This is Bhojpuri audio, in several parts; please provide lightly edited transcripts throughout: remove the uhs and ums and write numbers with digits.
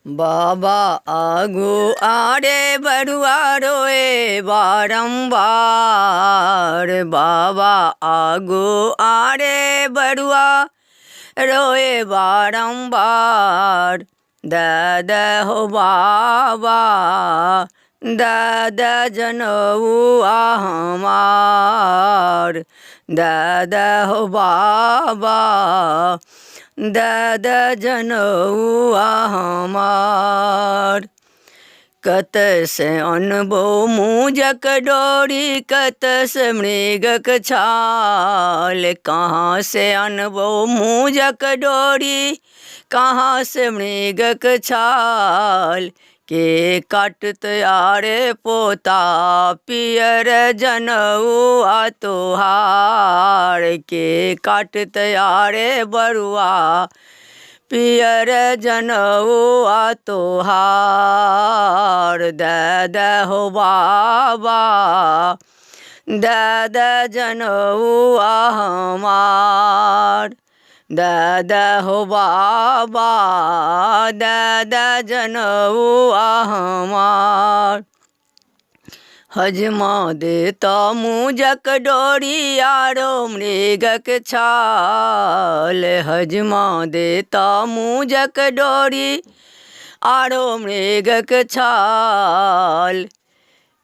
बाबा आगू आरे बरुआ रोए बारंबार। बाबा आगू आरे बरुआ रोए बारंबार। दादा हो बाबा दादा जनौआ हमार। दादा हो बाबा दादा जनौआ हमार। कत से अनबो मूजक डोरी कत से मृगक छाल। कहाँ से अनबो मूजक डोरी कहाँ से मृगक छाल। के काटत आरे पोता पियर जनौआ तोहार। के काटत आरे बरुआ पियर जनौआ तोहार। दादा हो बाबा दादा जनौआ हमार। दादा हो बाबा दादा जनौआ हमार। हजमा देता मूजक डोरी आरो मृगक छाल। हजमा देता मूजक डोरी आरो मृगक छाल।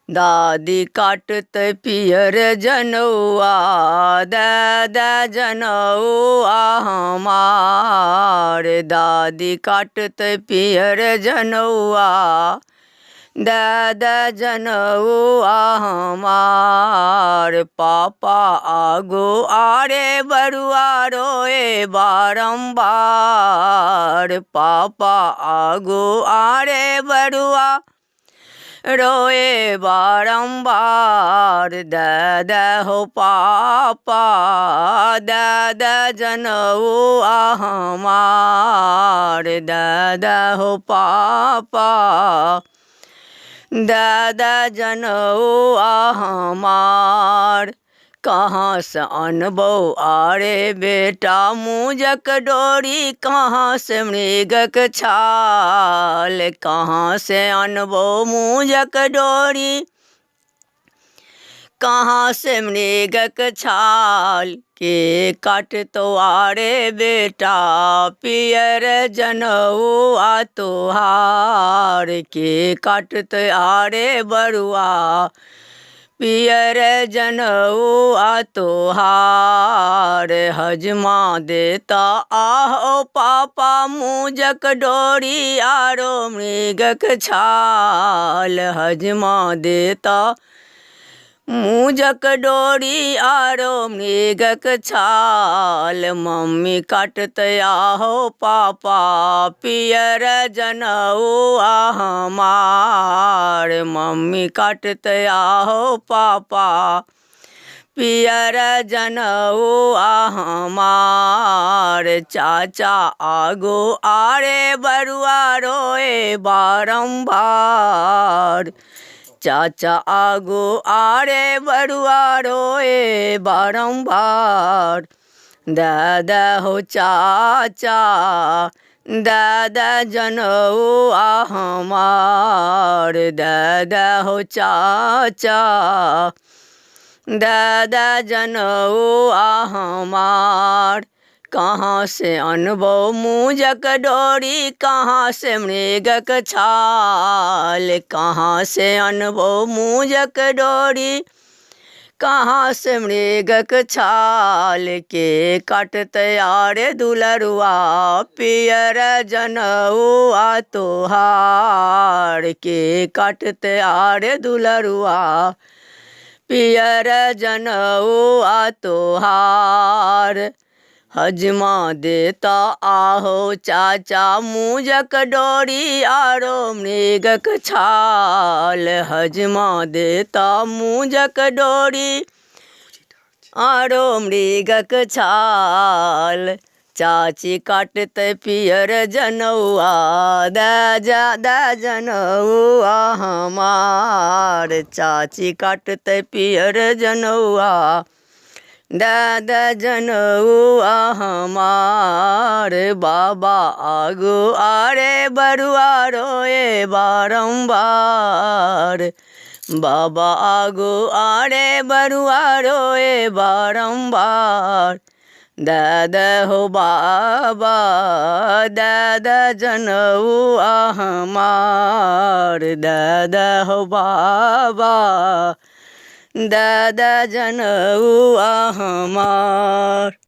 दादी काटत पियर जनौआ दादा जनौआ हमार। दादी काटत पियर जनौआ दादा जनौआ हमार। पापा आगो आरे बरुआ रोए बारंबार। पापा आगो आरे बरुआ रोए बारंबार। दादा हो पापा दादा जनौआ हमार। दादा हो पापा दादा जनौआ हमार। कहाँ से अनबो आरे बेटा मूजक डोरी कहाँ से मृगक छाल। कहाँ से अनबो मूजक डोरी कहाँ से मृगक छाल। के काटतो आरे बेटा पियर जनौआ तोहार। के काटत आरे बरुआ पियर जनौआ तोहार। हजमा देता आहो पापा मूजक डोरी आरो मृगक छाल। हजमा देता मूजक डोरी आरो मृगक छाल। मम्मी काटत आहो पापा पियर जनौआ हमार। मम्मी काटत आहो पापा पियर जनौआ हमार। चाचा आगो आरे बरुआ रोए बारंबार। चाचा आगो आरे बरुआ रोए बारंबार। दादा हो चाचा दादा जनौआ हमार। दादा हो चाचा दादा जनौआ हमार। कहाँ से अनबो मूजक डोरी कहाँ से मृगक छाल। कहाँ से अनबो मूजक डोरी कहाँ से मृगक छाल। के काटत आरे दुलरुआ पियर जनौआ तोहार। के काटत आरे दुलरुआ पियर जनौआ तोहार। हजमा देता आहो चाचा मूजक डोरी आरो मृगक छाल। हजमा देता मूजक डोरी आरो मृगक छाल। चाची काटत पियर जनौआ दादा जनौआ हमार। चाची काटत पियर जनौआ दादा जनौआ हमार बाबा आगो आरे बरुआ रोए बारंबार बाबा आगो आरे बरुआ रोए बारंबार दादा हो बाबा दादा जनौआ हमार दादा हो बाबा दादा जनौआ हमार।